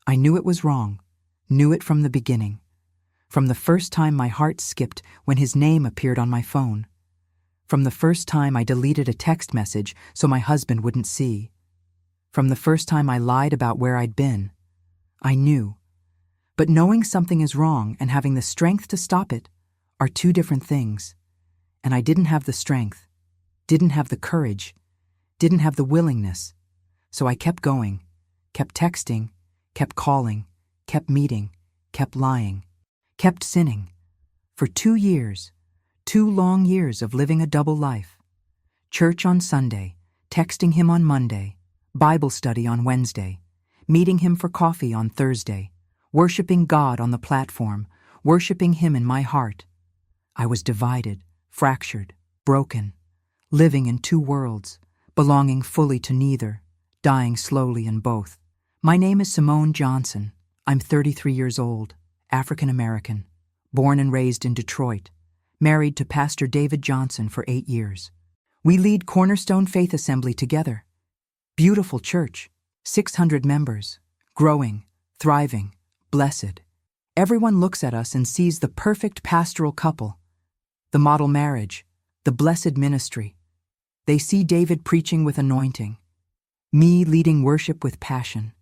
I knew it was wrong, knew it from the beginning, from the first time my heart skipped when his name appeared on my phone, from the first time I deleted a text message so my husband wouldn't see, from the first time I lied about where I'd been. I knew. But knowing something is wrong and having the strength to stop it are two different things. And I didn't have the strength, didn't have the courage, didn't have the willingness. So I kept going, kept texting, kept calling, kept meeting, kept lying, kept sinning. For 2 years, 2 long years of living a double life. Church on Sunday, texting him on Monday, Bible study on Wednesday, meeting him for coffee on Thursday, worshiping God on the platform, worshiping him in my heart. I was divided, fractured, broken, living in 2 worlds, belonging fully to neither, dying slowly in both. My name is Simone Johnson. I'm 33 years old, African American, born and raised in Detroit, married to Pastor David Johnson for 8 years. We lead Cornerstone Faith Assembly together. Beautiful church, 600 members, growing, thriving, blessed. Everyone looks at us and sees the perfect pastoral couple, the model marriage, the blessed ministry. They see David preaching with anointing, me leading worship with passion,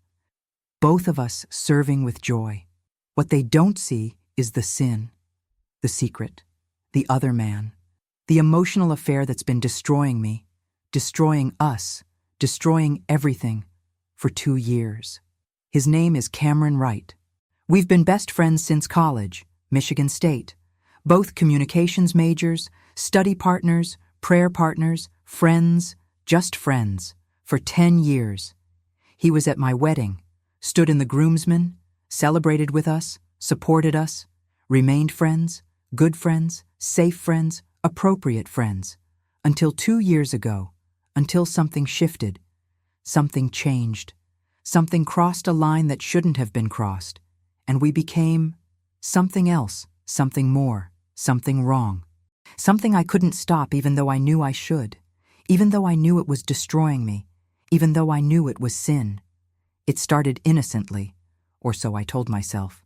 both of us serving with joy. What they don't see is the sin, the secret, the other man, the emotional affair that's been destroying me, destroying us, destroying everything for 2 years. His name is Cameron Wright. We've been best friends since college, Michigan State. Both communications majors, study partners, prayer partners, friends, just friends, for 10 years. He was at my wedding, stood in the groomsmen, celebrated with us, supported us, remained friends, good friends, safe friends, appropriate friends, until 2 years ago, until something shifted, something changed, something crossed a line that shouldn't have been crossed, and we became something else, something more, something wrong, something I couldn't stop even though I knew I should, even though I knew it was destroying me, even though I knew it was sin. It started innocently, or so I told myself.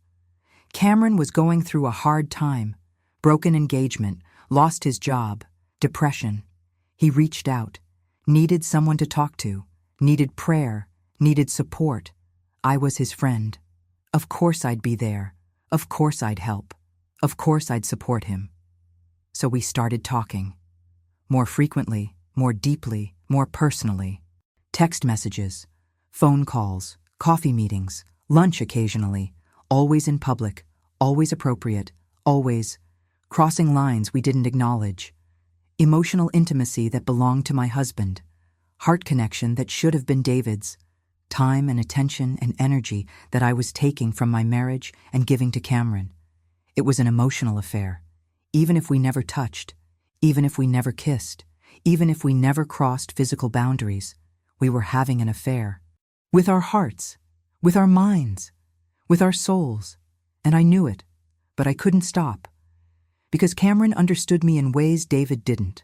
Cameron was going through a hard time, broken engagement, lost his job, depression. He reached out, needed someone to talk to, needed prayer, needed support. I was his friend. Of course I'd be there. Of course I'd help. Of course I'd support him. So we started talking. More frequently, more deeply, more personally. Text messages, phone calls, coffee meetings, lunch occasionally, always in public, always appropriate, always crossing lines we didn't acknowledge. Emotional intimacy that belonged to my husband. Heart connection that should have been David's. Time and attention and energy that I was taking from my marriage and giving to Cameron. It was an emotional affair. Even if we never touched, even if we never kissed, even if we never crossed physical boundaries, we were having an affair. With our hearts, with our minds, with our souls. And I knew it, but I couldn't stop. Because Cameron understood me in ways David didn't.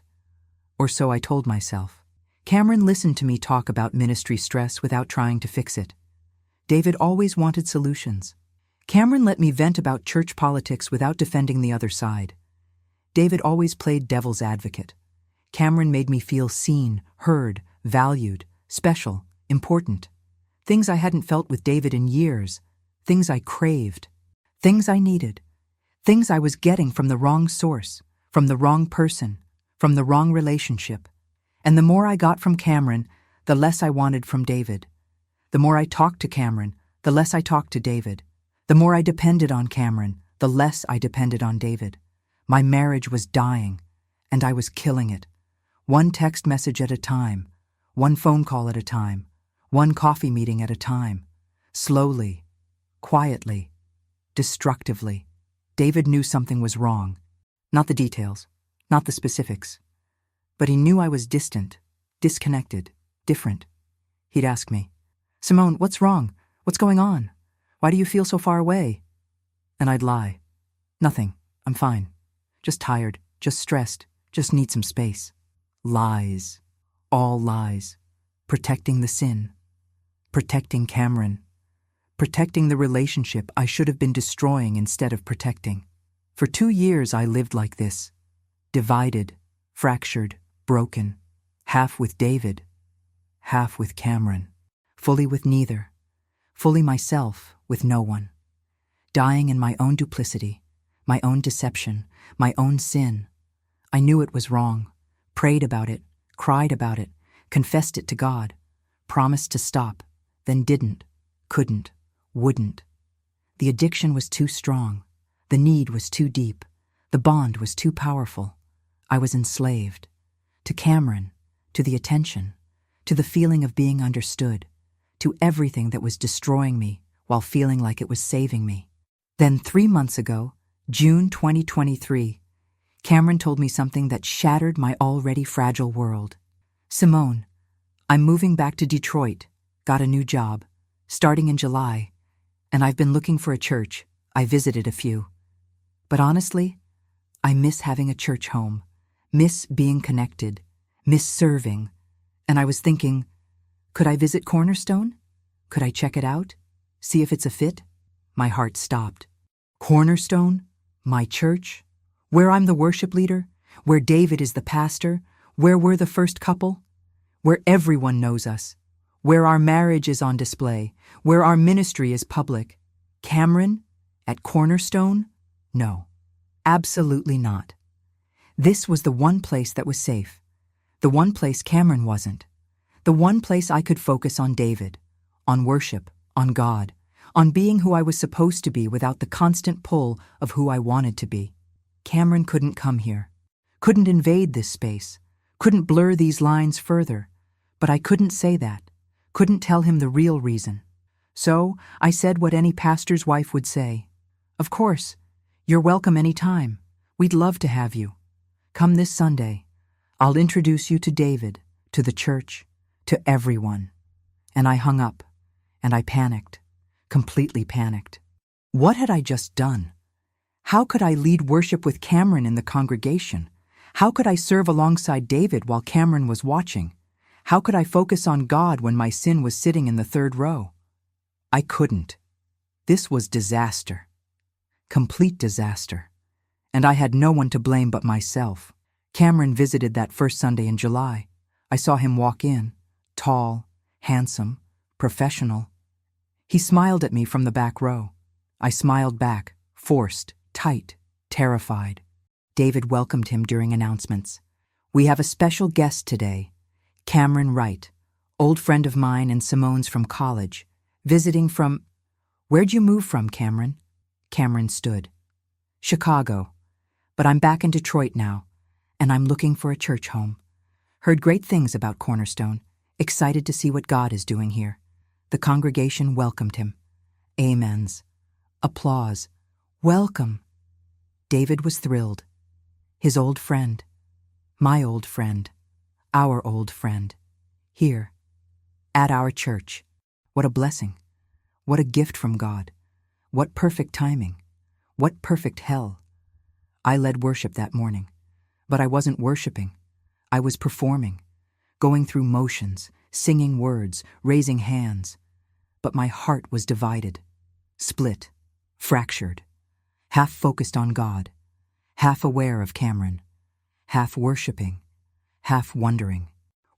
Or so I told myself. Cameron listened to me talk about ministry stress without trying to fix it. David always wanted solutions. Cameron let me vent about church politics without defending the other side. David always played devil's advocate. Cameron made me feel seen, heard, valued, special, important. Things I hadn't felt with David in years. Things I craved. Things I needed. Things I was getting from the wrong source, from the wrong person, from the wrong relationship. And the more I got from Cameron, the less I wanted from David. The more I talked to Cameron, the less I talked to David. The more I depended on Cameron, the less I depended on David. My marriage was dying, and I was killing it. One text message at a time, one phone call at a time, one coffee meeting at a time. Slowly, quietly, destructively. David knew something was wrong. Not the details, not the specifics. But he knew I was distant, disconnected, different. He'd ask me, "Simone, what's wrong? What's going on? Why do you feel so far away?" And I'd lie. "Nothing. I'm fine. Just tired, just stressed, just need some space." Lies. All lies. Protecting the sin. Protecting Cameron. protecting the relationship I should have been destroying instead of protecting. For 2 years I lived like this, divided, fractured, broken, half with David, half with Cameron, fully with neither, fully myself with no one, dying in my own duplicity, my own deception, my own sin. I knew it was wrong, prayed about it, cried about it, confessed it to God, promised to stop, then didn't, couldn't, wouldn't. The addiction was too strong, the need was too deep, the bond was too powerful. I was enslaved. To Cameron, to the attention, to the feeling of being understood, to everything that was destroying me while feeling like it was saving me. Then 3 months ago, June 2023, Cameron told me something that shattered my already fragile world. Simone, I'm moving back to Detroit, got a new job, starting in July, and I've been looking for a church. I visited a few. But honestly, I miss having a church home, miss being connected, miss serving, and I was thinking, could I visit Cornerstone? Could I check it out? See if it's a fit? My heart stopped. Cornerstone? My church? Where I'm the worship leader? Where David is the pastor? Where we're the first couple? Where everyone knows us? Where our marriage is on display? Where our ministry is public? Cameron? At Cornerstone? No, absolutely not. This was the one place that was safe. The one place Cameron wasn't. The one place I could focus on David, on worship, on God, on being who I was supposed to be without the constant pull of who I wanted to be. Cameron couldn't come here, couldn't invade this space, couldn't blur these lines further, but I couldn't say that, couldn't tell him the real reason. So I said what any pastor's wife would say. Of course, you're welcome any time. We'd love to have you. Come this Sunday. I'll introduce you to David, to the church, to everyone. And I hung up, and I panicked, completely panicked. What had I just done? How could I lead worship with Cameron in the congregation? How could I serve alongside David while Cameron was watching? How could I focus on God when my sin was sitting in the third row? I couldn't. This was disaster. Complete disaster. And I had no one to blame but myself. Cameron visited that first Sunday in July. I saw him walk in, tall, handsome, professional. He smiled at me from the back row. I smiled back, forced, tight, terrified. David welcomed him during announcements. We have a special guest today, Cameron Wright, old friend of mine and Simone's from college, visiting from... Where'd you move from, Cameron? Cameron stood. Chicago. But I'm back in Detroit now, and I'm looking for a church home. Heard great things about Cornerstone, excited to see what God is doing here. The congregation welcomed him. Amens. Applause. Welcome. David was thrilled. His old friend, my old friend, our old friend, here, at our church. What a blessing. What a gift from God. What perfect timing. What perfect hell. I led worship that morning, but I wasn't worshiping. I was performing, going through motions, singing words, raising hands. But my heart was divided, split, fractured, half focused on God, half aware of Cameron, half worshiping, half wondering.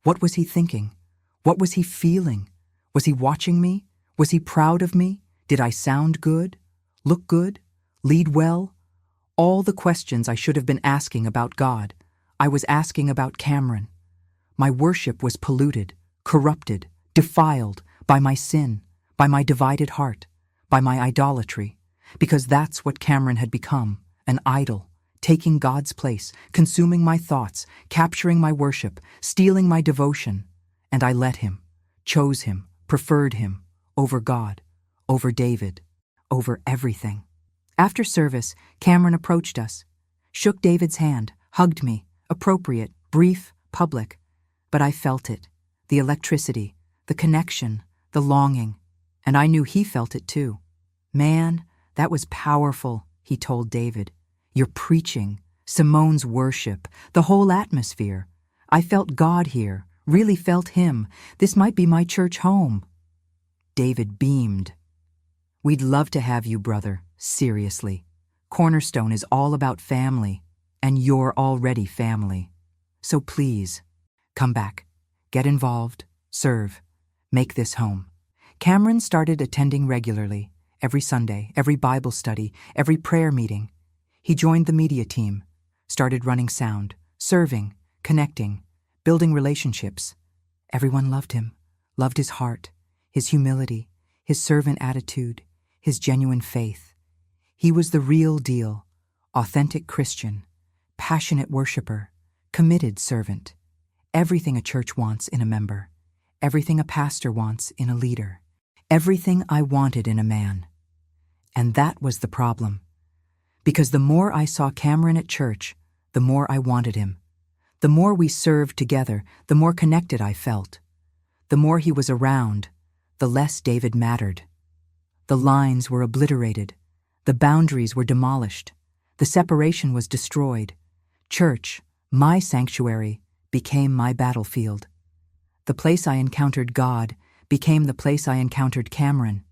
What was he thinking? What was he feeling? Was he watching me? Was he proud of me? Did I sound good? Look good? Lead well? All the questions I should have been asking about God, I was asking about Cameron. My worship was polluted, corrupted, defiled by my sin, by my divided heart, by my idolatry, because that's what Cameron had become, an idol, taking God's place, consuming my thoughts, capturing my worship, stealing my devotion. And I let him, chose him, preferred him, over God, over David, over everything. After service, Cameron approached us, shook David's hand, hugged me, appropriate, brief, public. But I felt it, the electricity, the connection, the longing, and I knew he felt it too. Man, that was powerful, he told David. Your preaching, Simone's worship, the whole atmosphere. I felt God here, really felt him. This might be my church home. David beamed. We'd love to have you, brother, seriously. Cornerstone is all about family, and you're already family. So please, come back, get involved, serve, make this home. Cameron started attending regularly, every Sunday, every Bible study, every prayer meeting. He joined the media team, started running sound, serving, connecting, building relationships. Everyone loved him, loved his heart, his humility, his servant attitude, his genuine faith. He was the real deal, authentic Christian, passionate worshiper, committed servant. Everything a church wants in a member, everything a pastor wants in a leader, everything I wanted in a man. And that was the problem. Because the more I saw Cameron at church, the more I wanted him. The more we served together, the more connected I felt. The more he was around, the less David mattered. The lines were obliterated. The boundaries were demolished. The separation was destroyed. Church, my sanctuary, became my battlefield. The place I encountered God became the place I encountered Cameron.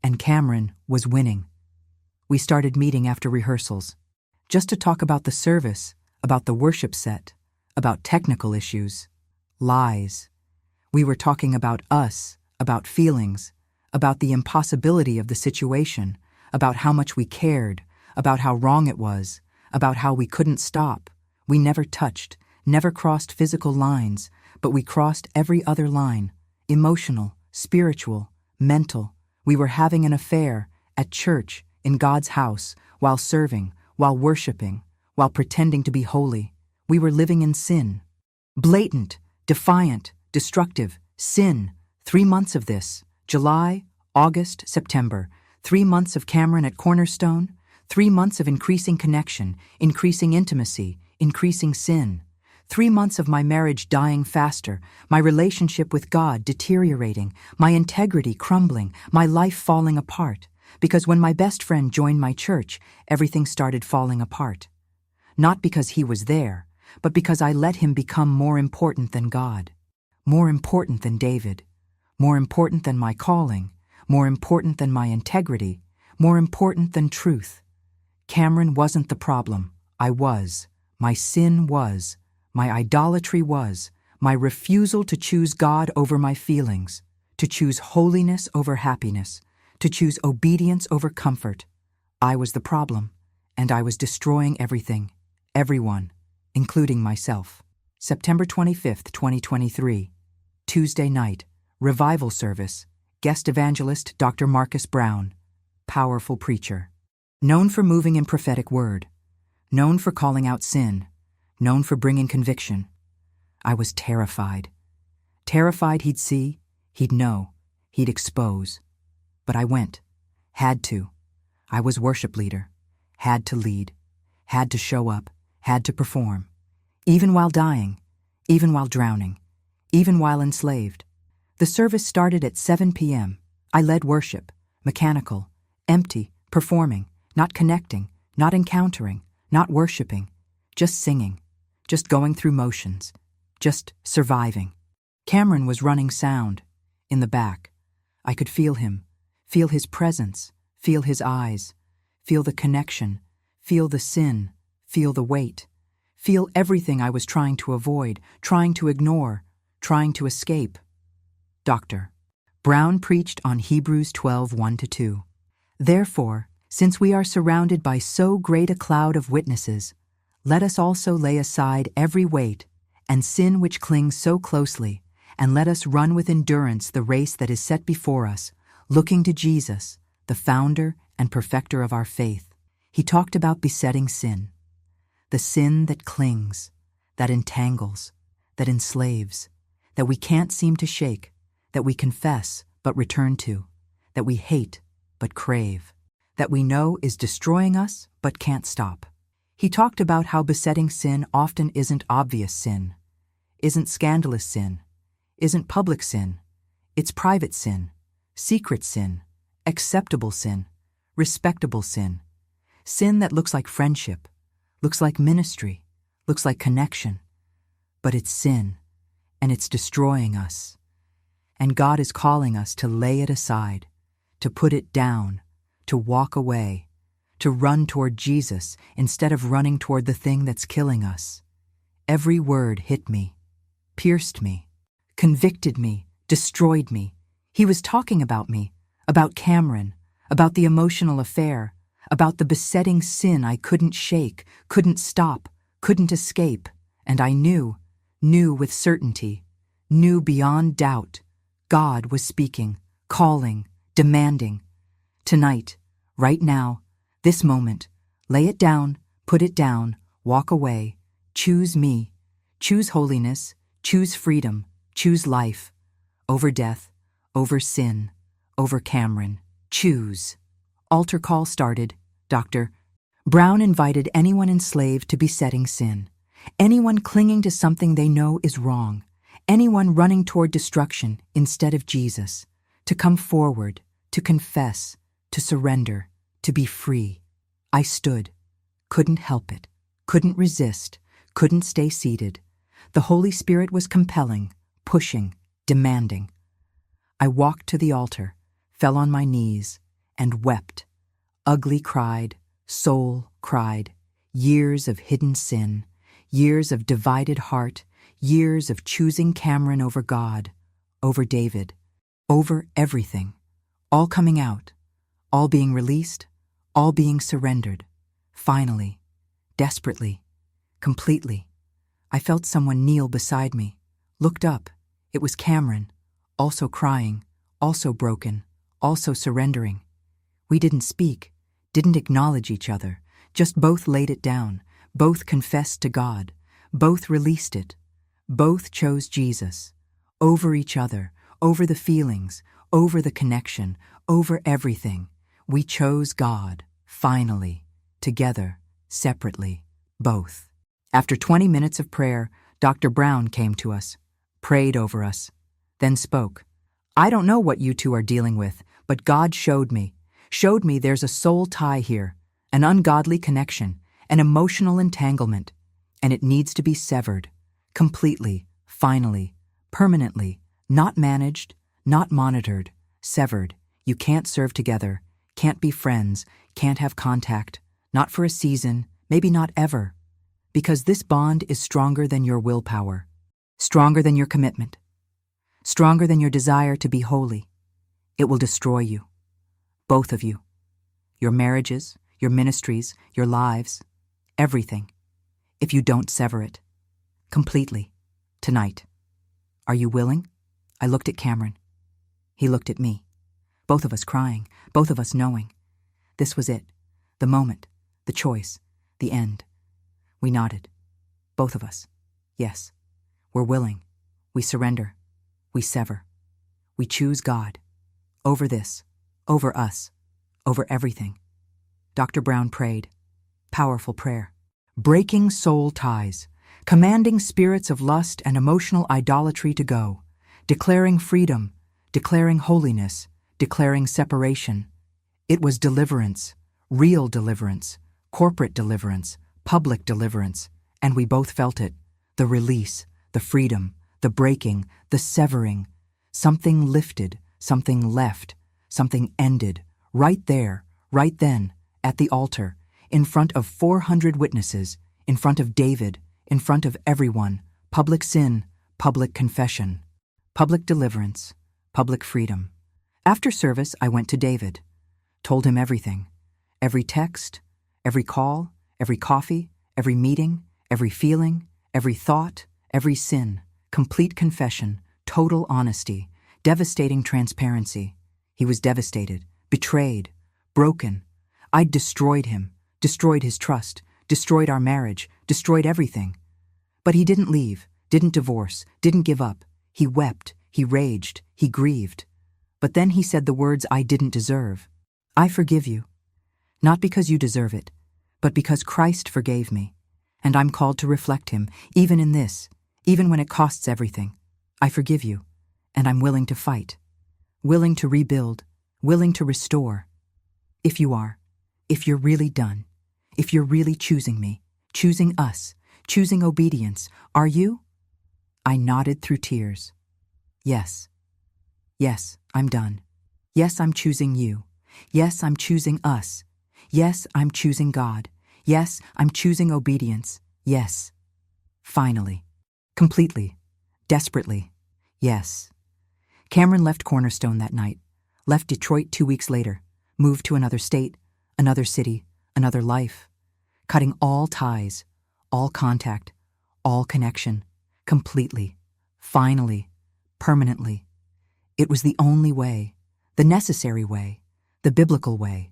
And Cameron was winning. We started meeting after rehearsals, just to talk about the service, about the worship set, about technical issues, lies. We were talking about us, about feelings, about the impossibility of the situation, about how much we cared, about how wrong it was, about how we couldn't stop. We never touched, never crossed physical lines, but we crossed every other line, emotional, spiritual, mental. We were having an affair, at church, in God's house, while serving, while worshiping, while pretending to be holy. We were living in sin. Blatant, defiant, destructive, sin. 3 months of this. July, August, September. 3 months of Cameron at Cornerstone. 3 months of increasing connection, increasing intimacy, increasing sin. 3 months of my marriage dying faster, my relationship with God deteriorating, my integrity crumbling, my life falling apart. Because when my best friend joined my church, everything started falling apart. Not because he was there, but because I let him become more important than God, more important than David, more important than my calling, more important than my integrity, more important than truth. Cameron wasn't the problem. I was. My sin was. My idolatry was. My refusal to choose God over my feelings, to choose holiness over happiness, to choose obedience over comfort. I was the problem, and I was destroying everything, everyone, including myself. September 25th, 2023, Tuesday night, revival service, guest evangelist Dr. Marcus Brown, powerful preacher. Known for moving in prophetic word, known for calling out sin, known for bringing conviction. I was terrified. Terrified he'd see, he'd know, he'd expose. But I went. Had to. I was worship leader. Had to lead. Had to show up. Had to perform. Even while dying. Even while drowning. Even while enslaved. The service started at 7 p.m. I led worship. Mechanical. Empty. Performing. Not connecting. Not encountering. Not worshiping. Just singing. Just going through motions. Just surviving. Cameron was running sound. In the back. I could feel him. Feel his presence, feel his eyes, feel the connection, feel the sin, feel the weight, feel everything I was trying to avoid, trying to ignore, trying to escape. Dr. Brown preached on Hebrews 12:1-2. Therefore, since we are surrounded by so great a cloud of witnesses, let us also lay aside every weight and sin which clings so closely, and let us run with endurance the race that is set before us, looking to Jesus, the founder and perfecter of our faith. He talked about besetting sin, the sin that clings, that entangles, that enslaves, that we can't seem to shake, that we confess but return to, that we hate but crave, that we know is destroying us but can't stop. He talked about how besetting sin often isn't obvious sin, isn't scandalous sin, isn't public sin, it's private sin. Secret sin, acceptable sin, respectable sin, sin that looks like friendship, looks like ministry, looks like connection, but it's sin, and it's destroying us. And God is calling us to lay it aside, to put it down, to walk away, to run toward Jesus instead of running toward the thing that's killing us. Every word hit me, pierced me, convicted me, destroyed me. He was talking about me, about Cameron, about the emotional affair, about the besetting sin I couldn't shake, couldn't stop, couldn't escape, and I knew with certainty, knew beyond doubt, God was speaking, calling, demanding. Tonight, right now, this moment, lay it down, put it down, walk away, choose me, choose holiness, choose freedom, choose life, over death, over sin, over Cameron, choose. Altar call started. Dr. Brown invited anyone enslaved to besetting sin, anyone clinging to something they know is wrong, anyone running toward destruction instead of Jesus, to come forward, to confess, to surrender, to be free. I stood, couldn't help it, couldn't resist, couldn't stay seated. The Holy Spirit was compelling, pushing, demanding. I walked to the altar, fell on my knees, and wept. Ugly cried, soul cried, years of hidden sin, years of divided heart, years of choosing Cameron over God, over David, over everything, all coming out, all being released, all being surrendered. Finally, desperately, completely, I felt someone kneel beside me, looked up. It was Cameron, also crying, also broken, also surrendering. We didn't speak, didn't acknowledge each other, just both laid it down, both confessed to God, both released it, both chose Jesus, over each other, over the feelings, over the connection, over everything. We chose God, finally, together, separately, both. After 20 minutes of prayer, Dr. Brown came to us, prayed over us, then spoke. I don't know what you two are dealing with, but God showed me there's a soul tie here, an ungodly connection, an emotional entanglement, and it needs to be severed, completely, finally, permanently, not managed, not monitored, severed. You can't serve together, can't be friends, can't have contact, not for a season, maybe not ever, because this bond is stronger than your willpower, stronger than your commitment, stronger than your desire to be holy. It will destroy you, both of you, your marriages, your ministries, your lives, everything, if you don't sever it, completely, tonight. Are you willing? I looked at Cameron. He looked at me. Both of us crying, both of us knowing. This was it, the moment, the choice, the end. We nodded, both of us. Yes, we're willing. We surrender. We sever. We choose God. Over this, over us, over everything. Dr. Brown prayed. Powerful prayer. Breaking soul ties, commanding spirits of lust and emotional idolatry to go, declaring freedom, declaring holiness, declaring separation. It was deliverance, real deliverance, corporate deliverance, public deliverance, and we both felt it. The release, the freedom, the breaking, the severing. Something lifted, something left, something ended, right there, right then, at the altar, in front of 400 witnesses, in front of David, in front of everyone. Public sin, public confession, public deliverance, public freedom. After service, I went to David, told him everything. Every text, every call, every coffee, every meeting, every feeling, every thought, every sin. Complete confession, total honesty, devastating transparency. He was devastated, betrayed, broken. I'd destroyed him, destroyed his trust, destroyed our marriage, destroyed everything. But he didn't leave, didn't divorce, didn't give up. He wept, he raged, he grieved. But then he said the words I didn't deserve. I forgive you. Not because you deserve it, but because Christ forgave me. And I'm called to reflect him, even in this, even when it costs everything. I forgive you, and I'm willing to fight, willing to rebuild, willing to restore. If you are, if you're really done, if you're really choosing me, choosing us, choosing obedience, are you? I nodded through tears. Yes. Yes, I'm done. Yes, I'm choosing you. Yes, I'm choosing us. Yes, I'm choosing God. Yes, I'm choosing obedience. Yes. Finally. Completely. Desperately. Yes. Cameron left Cornerstone that night, left Detroit 2 weeks later, moved to another state, another city, another life, cutting all ties, all contact, all connection, completely, finally, permanently. It was the only way, the necessary way, the biblical way,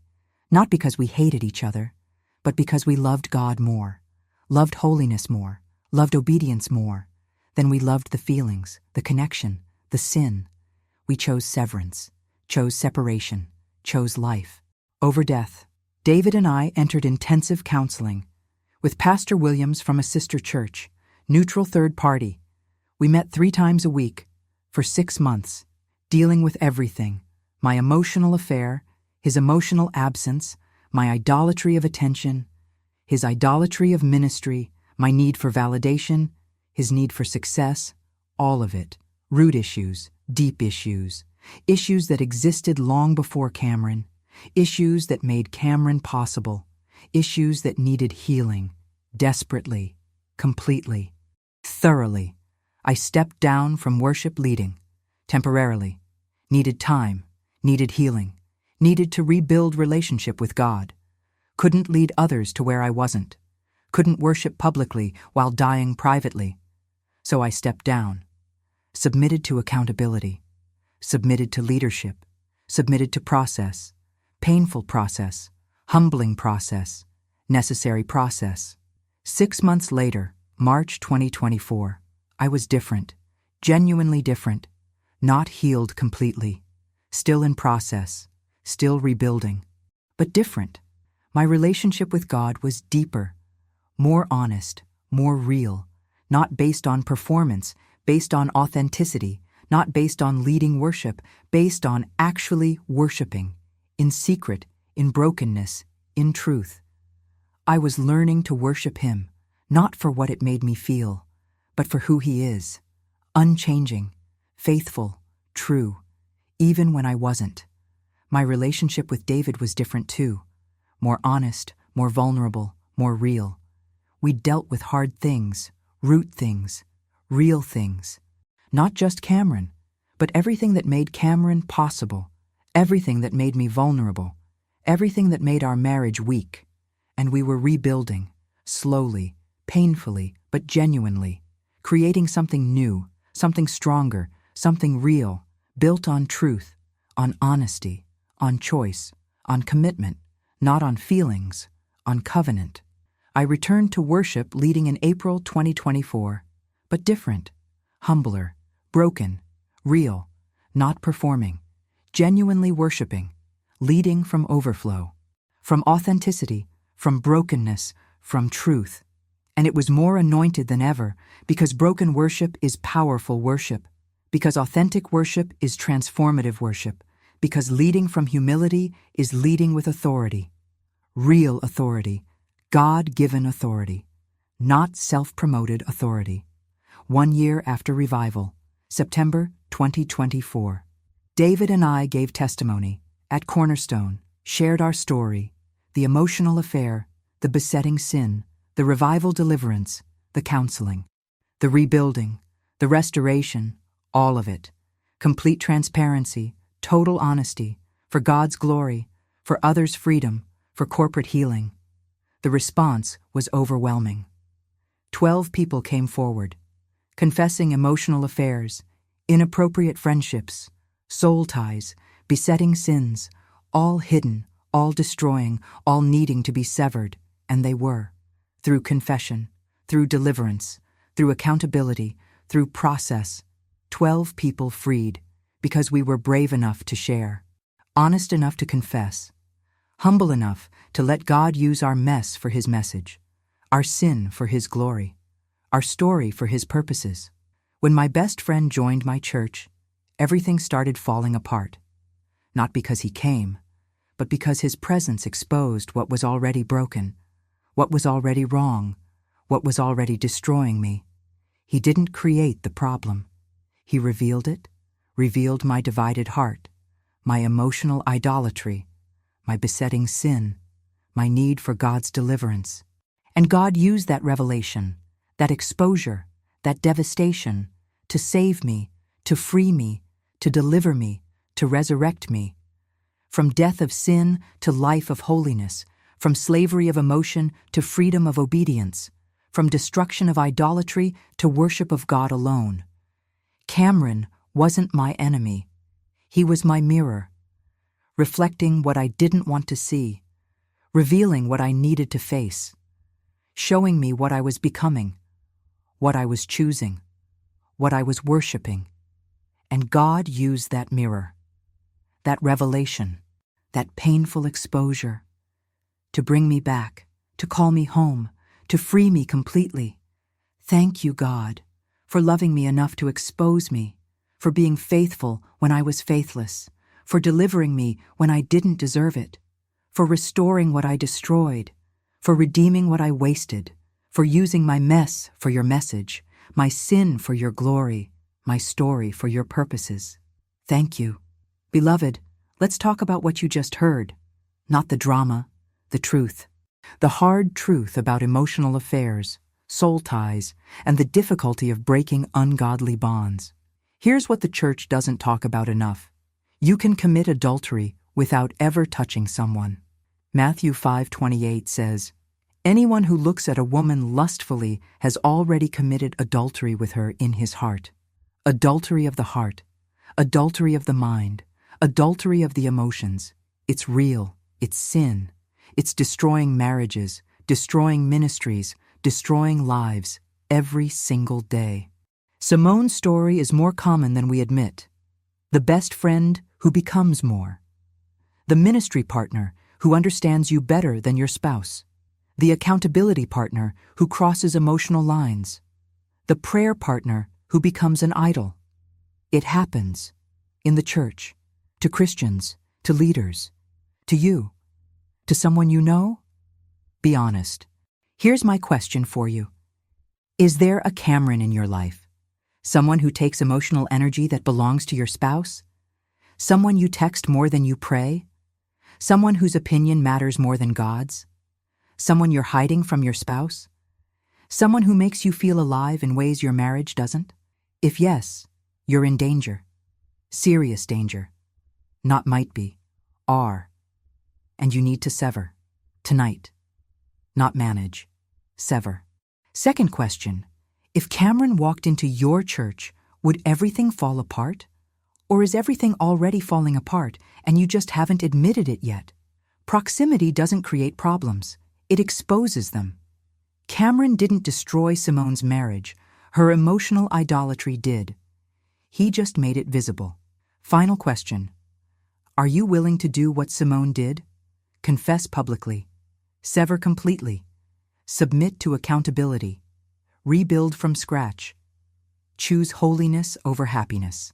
not because we hated each other, but because we loved God more, loved holiness more, loved obedience more, than we loved the feelings, the connection, the sin. We chose severance, chose separation, chose life over death. David and I entered intensive counseling with Pastor Williams from a sister church, neutral third party. We met 3 times a week for 6 months, dealing with everything: my emotional affair, his emotional absence, my idolatry of attention, his idolatry of ministry, my need for validation, his need for success, all of it. Root issues, deep issues, issues that existed long before Cameron, issues that made Cameron possible, issues that needed healing, desperately, completely, thoroughly. I stepped down from worship leading, temporarily, needed time, needed healing, needed to rebuild relationship with God, couldn't lead others to where I wasn't, couldn't worship publicly while dying privately. So I stepped down, submitted to accountability, submitted to leadership, submitted to process, painful process, humbling process, necessary process. 6 months later, March 2024, I was different, genuinely different, not healed completely, still in process, still rebuilding, but different. My relationship with God was deeper, more honest, more real, not based on performance, based on authenticity, not based on leading worship, based on actually worshiping, in secret, in brokenness, in truth. I was learning to worship Him, not for what it made me feel, but for who He is, unchanging, faithful, true, even when I wasn't. My relationship with David was different too, more honest, more vulnerable, more real. We dealt with hard things, root things, real things. Not just Cameron, but everything that made Cameron possible, everything that made me vulnerable, everything that made our marriage weak. And we were rebuilding, slowly, painfully, but genuinely, creating something new, something stronger, something real, built on truth, on honesty, on choice, on commitment, not on feelings, on covenant. I returned to worship leading in April 2024, but different, humbler, broken, real, not performing, genuinely worshiping, leading from overflow, from authenticity, from brokenness, from truth. And it was more anointed than ever, because broken worship is powerful worship, because authentic worship is transformative worship, because leading from humility is leading with authority, real authority, God-given authority, not self-promoted authority. 1 year after revival, September 2024. David and I gave testimony at Cornerstone, shared our story, the emotional affair, the besetting sin, the revival deliverance, the counseling, the rebuilding, the restoration, all of it. Complete transparency, total honesty, for God's glory, for others' freedom, for corporate healing. The response was overwhelming. 12 people came forward, confessing emotional affairs, inappropriate friendships, soul ties, besetting sins, all hidden, all destroying, all needing to be severed, and they were. Through confession, through deliverance, through accountability, through process, 12 people freed, because we were brave enough to share, honest enough to confess, humble enough to let God use our mess for His message, our sin for His glory, our story for His purposes. When my best friend joined my church, everything started falling apart. Not because he came, but because his presence exposed what was already broken, what was already wrong, what was already destroying me. He didn't create the problem. He revealed it, revealed my divided heart, my emotional idolatry, my besetting sin, my need for God's deliverance. And God used that revelation, that exposure, that devastation, to save me, to free me, to deliver me, to resurrect me. From death of sin to life of holiness, from slavery of emotion to freedom of obedience, from destruction of idolatry to worship of God alone. Cameron wasn't my enemy. He was my mirror, reflecting what I didn't want to see, revealing what I needed to face, showing me what I was becoming, what I was choosing, what I was worshiping. And God used that mirror, that revelation, that painful exposure, to bring me back, to call me home, to free me completely. Thank you, God, for loving me enough to expose me, for being faithful when I was faithless, for delivering me when I didn't deserve it, for restoring what I destroyed, for redeeming what I wasted, for using my mess for your message, my sin for your glory, my story for your purposes. Thank you. Beloved, let's talk about what you just heard, not the drama, the truth. The hard truth about emotional affairs, soul ties, and the difficulty of breaking ungodly bonds. Here's what the church doesn't talk about enough. You can commit adultery without ever touching someone. Matthew 5:28 says, "Anyone who looks at a woman lustfully has already committed adultery with her in his heart." Adultery of the heart, adultery of the mind, adultery of the emotions. It's real, it's sin. It's destroying marriages, destroying ministries, destroying lives, every single day. Simone's story is more common than we admit. The best friend who becomes more. The ministry partner who understands you better than your spouse. The accountability partner who crosses emotional lines. The prayer partner who becomes an idol. It happens in the church, to Christians, to leaders, to you. To someone you know? Be honest. Here's my question for you. Is there a Cameron in your life? Someone who takes emotional energy that belongs to your spouse? Someone you text more than you pray? Someone whose opinion matters more than God's? Someone you're hiding from your spouse? Someone who makes you feel alive in ways your marriage doesn't? If yes, you're in danger. Serious danger. Not might be. Are. And you need to sever. Tonight. Not manage. Sever. Second question. If Cameron walked into your church, would everything fall apart? Or is everything already falling apart and you just haven't admitted it yet? Proximity doesn't create problems. It exposes them. Cameron didn't destroy Simone's marriage. Her emotional idolatry did. He just made it visible. Final question. Are you willing to do what Simone did? Confess publicly. Sever completely. Submit to accountability. Rebuild from scratch. Choose holiness over happiness.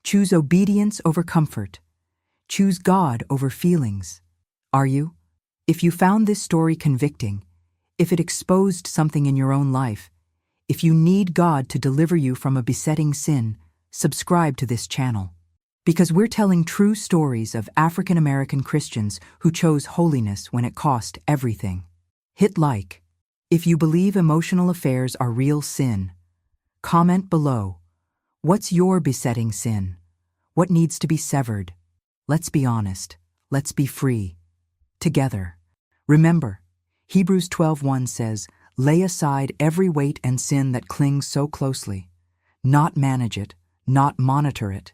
Choose obedience over comfort. Choose God over feelings. Are you? If you found this story convicting, if it exposed something in your own life, if you need God to deliver you from a besetting sin, subscribe to this channel. Because we're telling true stories of African American Christians who chose holiness when it cost everything. Hit like. If you believe emotional affairs are real sin, comment below. What's your besetting sin? What needs to be severed? Let's be honest. Let's be free. Together. Remember, Hebrews 12:1 says, "Lay aside every weight and sin that clings so closely. Not manage it, not monitor it.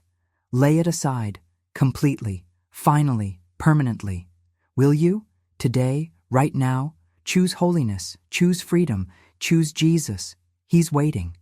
Lay it aside, completely, finally, permanently. Will you, today, right now, choose holiness, choose freedom, choose Jesus? He's waiting.